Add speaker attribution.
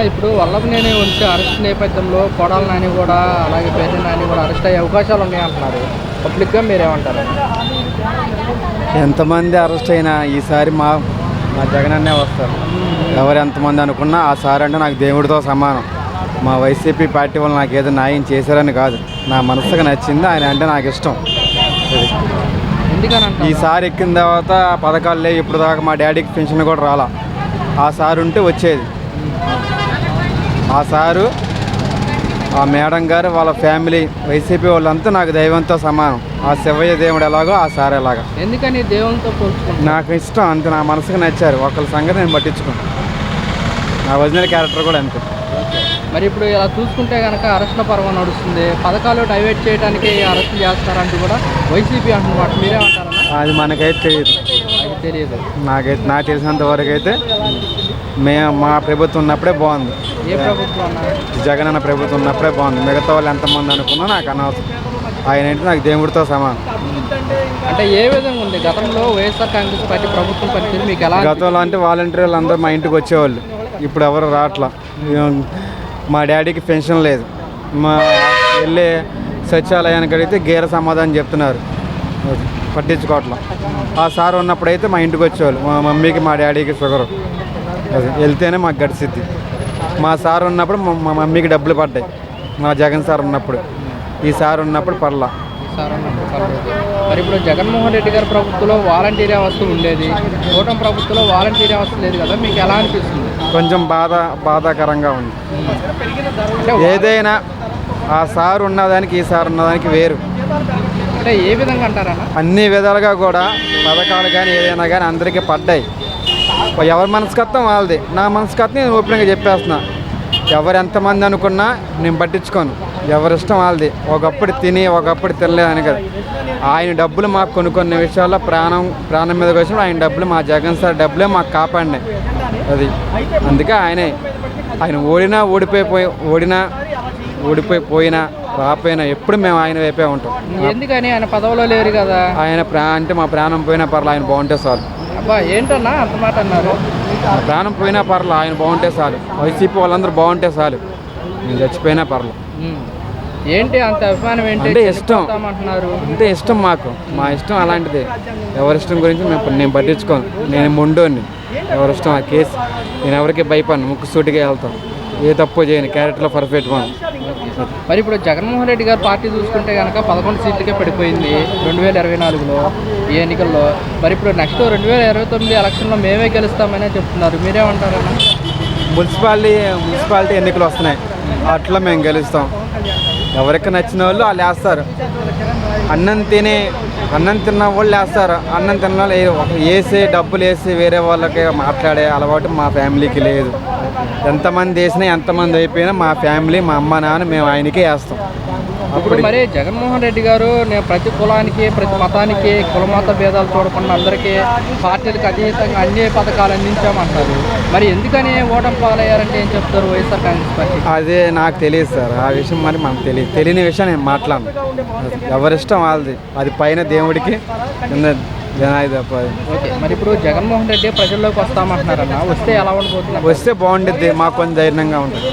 Speaker 1: ఇప్పుడు వల్లభనేని వంశీ అరెస్ట్ నేపథ్యంలో కొడాలి నాని కూడా అలాగే పేర్ని నాని కూడా అరెస్ట్ అయ్యే అవకాశాలు ఉన్నాయంటున్నారు. పబ్లిక్గా మీరేమంటారు?
Speaker 2: ఎంతమంది అరెస్ట్ అయినా ఈసారి మా మా జగన్ అన్నే వస్తారు. ఎవరు ఎంతమంది అనుకున్నా ఆ సార్ అంటే నాకు దేవుడితో సమానం. మా వైసీపీ పార్టీ వాళ్ళు నాకు ఏదో న్యాయం చేశారని కాదు, నా మనసుకు నచ్చింది, ఆయన అంటే నాకు ఇష్టం.
Speaker 1: ఎందుకని
Speaker 2: ఈసారి ఎక్కిన తర్వాత పథకాలు లేవు, ఇప్పుడు దాకా మా డాడీకి పెన్షన్ కూడా రాలా. ఆ సారు ఉంటే వచ్చేది. ఆ సారు, ఆ మేడం గారు, వాళ్ళ ఫ్యామిలీ, వైసీపీ వాళ్ళంతా నాకు దైవంతో సమానం. ఆ శివయ్య దేవుడు ఎలాగో ఆ సార్ ఎలాగా.
Speaker 1: ఎందుకని దేవునితో పోల్చుకుంటారు?
Speaker 2: నాకు ఇష్టం అంతే, నా మనసుకు నచ్చారు. ఒకళ్ళ సంగతి నేను పట్టించుకున్నాను. నా ఒరిజినల్ క్యారెక్టర్ కూడా అంతే.
Speaker 1: మరి ఇప్పుడు ఇలా చూసుకుంటే కనుక అరెస్ట్ల పర్వం నడుస్తుంది, పథకాలు డైవర్ట్ చేయడానికి అరెస్ట్ చేస్తారంటూ కూడా వైసీపీ అంటున్నమాట. మీరేమంటారన్నా?
Speaker 2: అది మనకైతే తెలియదు.
Speaker 1: అది తెలియదు.
Speaker 2: నాకు తెలిసినంత వరకు అయితే మా ప్రభుత్వం ఉన్నప్పుడే బాగుంది.
Speaker 1: ఏ ప్రభుత్వం అన్నా?
Speaker 2: జగన్ అన్న ప్రభుత్వం ఉన్నప్పుడే బాగుంది. మిగతా వాళ్ళు ఎంతమంది అనుకున్నా నాకు అనవసరం. ఆయన అంటే నాకు దేవుడితో సమానం.
Speaker 1: అంటే ఏ విధంగా ఉంది గతంలో వైఎస్ఆర్ కాంగ్రెస్ పార్టీ ప్రభుత్వం పనితీరు మీకు ఎలా?
Speaker 2: గతంలో అంటే వాలంటీర్లు అందరూ మా ఇంటికి వచ్చేవాళ్ళు, ఇప్పుడు ఎవరు రావట్లా. మా డాడీకి పెన్షన్ లేదు. మా వెళ్ళే సచివాలయానికి అడిగితే గేర సమాధానం చెప్తున్నారు, పట్టించుకోవట్లా. ఆ సార్ ఉన్నప్పుడైతే మా ఇంటికి వచ్చేవాళ్ళు. మా మమ్మీకి మా డాడీకి షుగరు, అది వెళ్తేనే మాకు గడిచిద్ది. మా సార్ ఉన్నప్పుడు మా మమ్మీకి డబ్బులు పడ్డాయి. మా జగన్ సార్ ఉన్నప్పుడు. ఈ సార్ ఉన్నప్పుడు పడలా.
Speaker 1: మరి ఇప్పుడు జగన్మోహన్ రెడ్డి గారి ప్రభుత్వంలో వాలంటీర్ వ్యవస్థ ఉండేది, కూటమి ప్రభుత్వంలో వాలంటీర్ వ్యవస్థ లేదు కదా, మీకు ఎలా అనిపిస్తుంది?
Speaker 2: కొంచెం బాధాకరంగా ఉంది. ఏదైనా ఆ సార్ ఉన్నదానికి ఈ సార్ ఉన్నదానికి వేరు.
Speaker 1: అంటే ఏ విధంగా అంటారన్నా?
Speaker 2: అన్ని విధాలుగా కూడా పథకాలు కానీ ఏదైనా కానీ అందరికీ పడ్డాయి. ఎవరి మనసుకత్వం వాళ్ళది. నా మనసుకత్వం నేను ఓపెన్గా చెప్పేస్తున్నా. ఎవరు ఎంతమంది అనుకున్నా నేను పట్టించుకోను. ఎవరిష్టం వాళ్ళది. ఒకప్పుడు తిని ఒకప్పుడు తినలేదని కదా. ఆయన డబ్బులు మాకు కొన్ని విషయాల్లో ప్రాణం మీదకి వచ్చినప్పుడు ఆయన డబ్బులు, మా జగన్ సార్ డబ్బులే మాకు కాపాడినాయి. అది అందుకే ఆయన ఓడిపోయినా రాపోయినా ఎప్పుడు మేము ఆయన వైపే ఉంటాం.
Speaker 1: ఎందుకని ఆయన పదవిలో లేరు కదా.
Speaker 2: ఆయన అంటే మా ప్రాణం పోయినా పర్లేదు, ఆయన బాగుంటే చాలు.
Speaker 1: అబ్బా ఏంటన్నా అంత మాట అన్నారు?
Speaker 2: ప్రాణం పోయినా పర్లేదు, ఆయన బాగుంటే చాలు. వైసీపీ వాళ్ళందరూ బాగుంటే చాలు, నేను చచ్చిపోయినా పర్లేదు.
Speaker 1: ఏంటి అంత అభిమానం? ఏంటి
Speaker 2: అంటే ఇష్టం
Speaker 1: అంటున్నారు?
Speaker 2: అంటే ఇష్టం మాకు. మా ఇష్టం అలాంటిదే. ఎవరిష్టం గురించి నేను పట్టించుకోను. నేను మొండోని. ఎవరిష్టం ఆ కేసు నేను ఎవరికి భయపడను. ముక్కుసూటిగా వెళ్తాను. ఏ తప్పు చేయను. క్యారెక్టర్లో పర్ఫెక్ట్ మనం.
Speaker 1: మరి ఇప్పుడు జగన్మోహన్ రెడ్డి గారు పార్టీ చూసుకుంటే కనుక 11 సీట్లకే పడిపోయింది 2024లో ఈ ఎన్నికల్లో. మరి ఇప్పుడు నెక్స్ట్ 2029 ఎలక్షన్లో మేమే గెలుస్తామనే చెప్తున్నారు. మీరేమంటారన్నా?
Speaker 2: మున్సిపాలిటీ ఎన్నికలు వస్తున్నాయి, అట్లా మేము గెలుస్తాం. ఎవరికి నచ్చిన వాళ్ళు వాళ్ళు వేస్తారు. అన్నం తిన్న వాళ్ళు వేస్తారు. అన్నం తిన్న వాళ్ళు వేసి డబ్బులు వేసి వేరే వాళ్ళకి మాట్లాడే అలవాటు మా ఫ్యామిలీకి లేదు. ఎంతమంది వేసినా ఎంతమంది అయిపోయినా మా ఫ్యామిలీ, మా అమ్మ నాన్న, మేము ఆయనకే వేస్తాం.
Speaker 1: ఇప్పుడు మరి జగన్మోహన్ రెడ్డి గారు నేను ప్రతి కులానికి, ప్రతి మతానికి, కులమత భేదాలు చూడకుండా అందరికీ పార్టీలకు అతీతంగా అన్ని పథకాలు అందించామంటారు. మరి ఎందుకని ఓటమి పాలయ్యారంటే ఏం చెప్తారు వైఎస్ఆర్ కాంగ్రెస్ పార్టీ?
Speaker 2: అదే నాకు తెలియదు సార్. ఆ విషయం మరి మనకు తెలియని విషయం నేను మాట్లాడను. ఎవరిష్టం వాళ్ళది. అది పైన దేవుడికి
Speaker 1: ఓకే. మరి ఇప్పుడు జగన్మోహన్ రెడ్డి ప్రజల్లోకి వస్తామంటున్నారన్న, వస్తే ఎలా ఉండబోతున్నారు?
Speaker 2: వస్తే బాగుంటుంది. మాకు కొంచెం ధైర్యంగా ఉంటుంది.